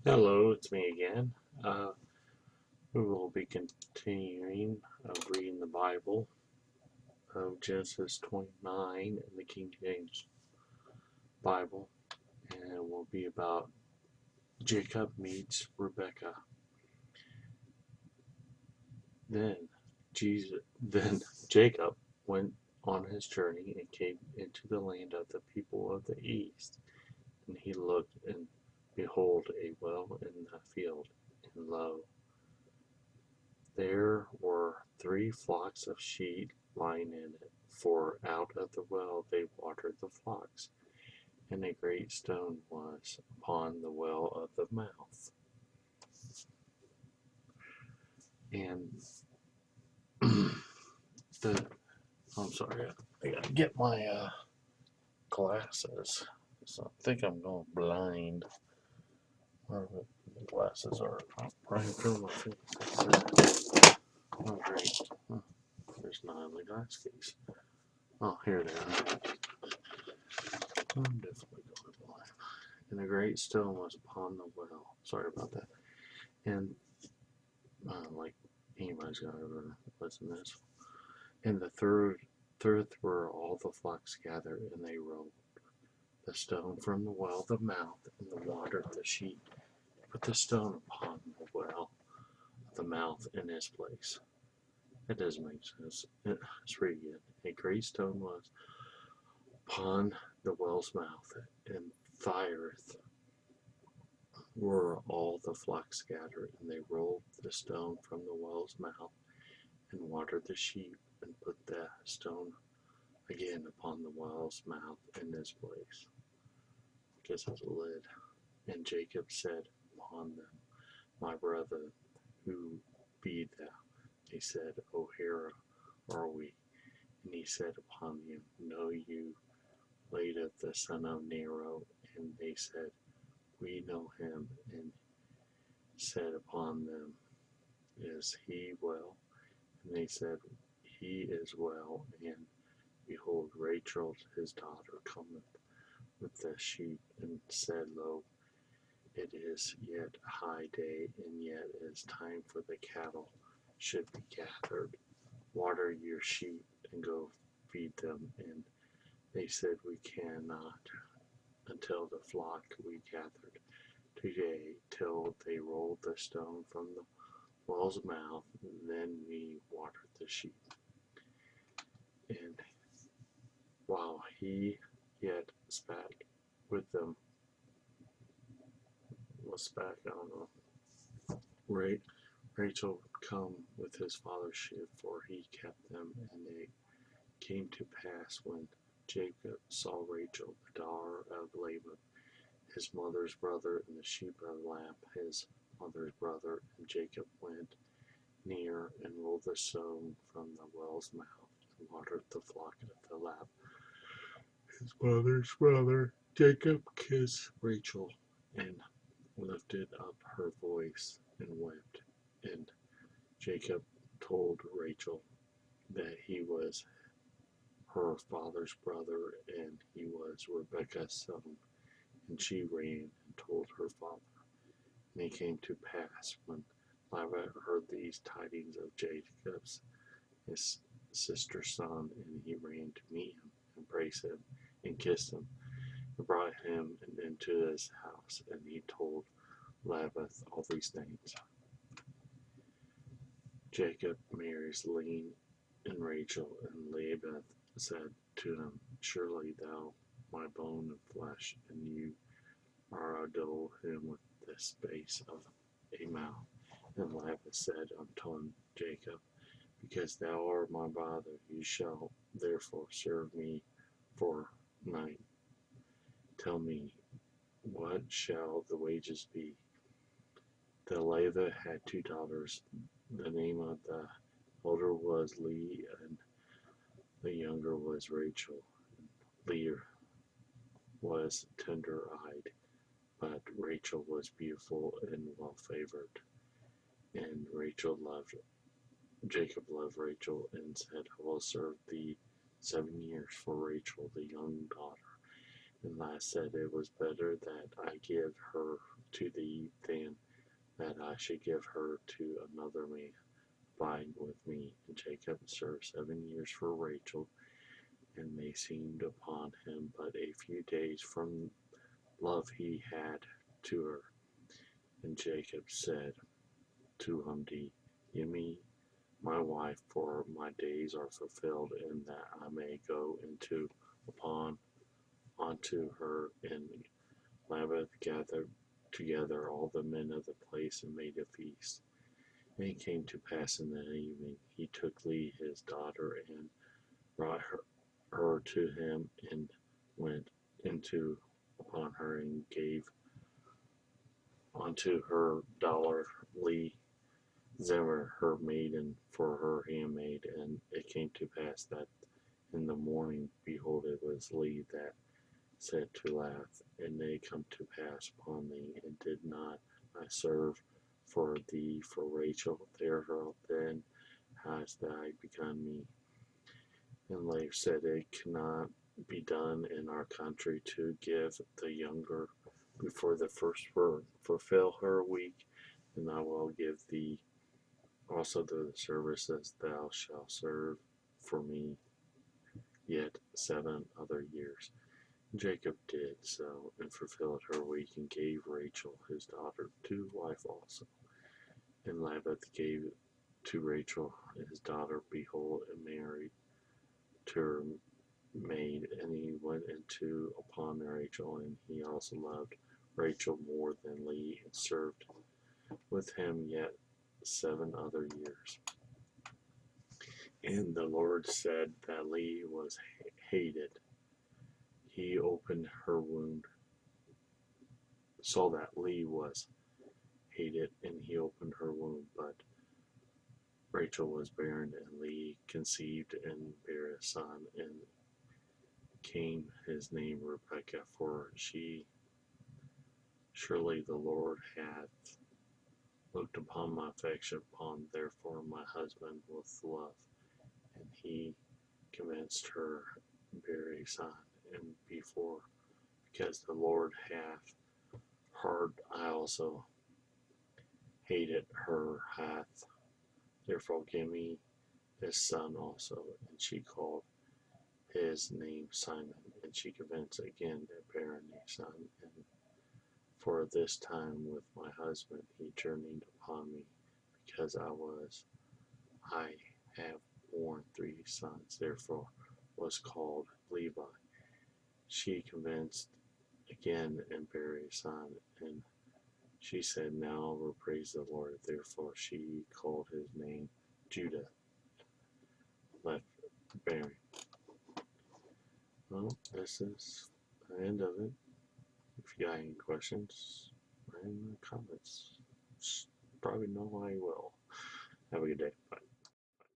Hello, it's me again. We will be continuing reading the Bible of Genesis 29 in the King James Bible, and it will be about Jacob meets Rebekah. Then Jacob went on his journey and came into the land of the people of the east. And he looked, and behold, a well in the field, and lo, there were 3 flocks of sheep lying in it, for out of the well they watered the flocks, and a great stone was upon the well of the mouth. And I'm sorry, I gotta get my glasses. So I think I'm going blind. Where the glasses are right in front of my face. Oh, great. There's none in the glass case. Oh, here they are. I'm definitely going blind. And a great stone was upon the well. Sorry about that. And like anybody's got to ever listen to this. And the third were all the flocks gathered, and they rolled the stone from the well of the mouth, and the water of the sheep. Put the stone upon the well of the mouth in his place. That doesn't make sense. It's pretty good. A great stone was upon the well's mouth, and fireth were all the flocks scattered, and they rolled the stone from the well's mouth, and watered the sheep, and put the stone again upon the well's mouth in his place. I guess as a lid. And Jacob said upon them, My brother, who be thou? They said, O here are we. And he said upon him, Know you Laban the son of Nero? And they said, We know him. And said upon them, Is he well? And they said, He is well. And behold, Rachel his daughter cometh with the sheep, and said, Lo, it is yet high day, and yet it is time for the cattle should be gathered. Water your sheep, and go feed them. And they said, We cannot until the flock we gathered today, till they rolled the stone from the well's mouth, then we watered the sheep. And while he yet spat with them, I don't know, Rachel would come with his father's sheep, for he kept them. And it came to pass, when Jacob saw Rachel, the daughter of Laban, his mother's brother, and the sheep of the lamb, his mother's brother, and Jacob went near and rolled the stone from the well's mouth, and watered the flock of the lamb. His mother's brother, Jacob, kissed Rachel, and lifted up her voice and wept. And Jacob told Rachel that he was her father's brother, and he was Rebekah's son. And she ran and told her father. And it came to pass, when Laban heard these tidings of Jacob's, his sister's son, and he ran to meet him, and praised him, and kissed him, and brought him into his house. And he told Laban all these things. Jacob marries Leah and Rachel, and Laban said to him, Surely thou my bone and flesh, and you are a dole him with the space of a mouth. And Laban said unto Jacob, Because thou art my brother, you shall therefore serve me for night. Tell me, what shall the wages be? The Laban had 2 daughters. The name of the elder was Leah, and the younger was Rachel. Leah was tender-eyed, but Rachel was beautiful and well-favored. And Jacob loved Rachel, and said, I will serve thee 7 years for Rachel, the young daughter. And Leah said, "It was better that I give her to thee than that I should give her to another man. Abide with me." And Jacob served 7 years for Rachel, and they seemed upon him but a few days from love he had to her. And Jacob said to Hundi, "Give me my wife, for my days are fulfilled, and that I may go into upon unto her." And Laban gathered together all the men of the place and made a feast. And it came to pass in the evening, he took Leah his daughter, and brought her to him, and went into upon her, and gave unto her daughter Leah Zimmer her maiden for her handmaid. And it came to pass that in the morning, behold, it was Leah that said to Lath, "And they come to pass upon thee, and did not I serve for thee for Rachel? Therefore then hast thou begun me." And Leah said, "It cannot be done in our country to give the younger before the firstborn. Fulfill her week, and I will give thee also the services thou shalt serve for me yet 7 other years." And Jacob did so, and fulfilled her week, and gave Rachel his daughter to wife also. And Laban gave to Rachel his daughter Behold, and married to her maid, and he went into upon Rachel, and he also loved Rachel more than Leah, and served with him yet 7 other years. And the Lord said that Leah was hated. He opened her wound, saw that Leah was hated, and he opened her womb. But Rachel was barren, and Leah conceived and bare a son, and came his name Rebekah, for she, surely the Lord hath looked upon my affection upon therefore my husband with love. And he commenced her bare a son, and because the Lord hath heard, I also hated her hath therefore give me this son also. And she called his name Simon. And she commenced again to bear a son. And for this time with my husband he journeyed upon me, because I have borne 3 sons, therefore was called Levi. She commenced again and bare a son, and she said, "Now I will praise the Lord." Therefore she called his name Judah, left bearing. Well, this is the end of it. If you got any questions or any comments, probably know I will. Have a good day. Bye.